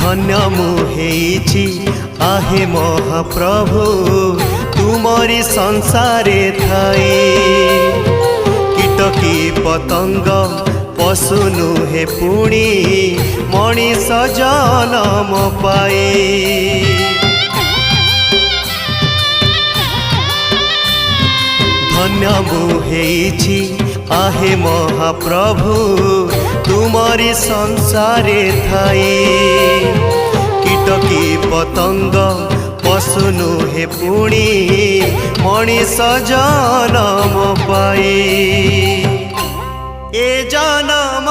धन्य मुहेछि आहे महाप्रभु तुमरी संसारे थाई। कीटकी पतंग पशु नुहे पुणी मनीष जनम पाए। धन्य मुहेछि आहे महाप्रभु तुमरी संसारे थाई। कीटकी पतंग पशु नुहे पुणी मनीष जनम पाए। ए जनम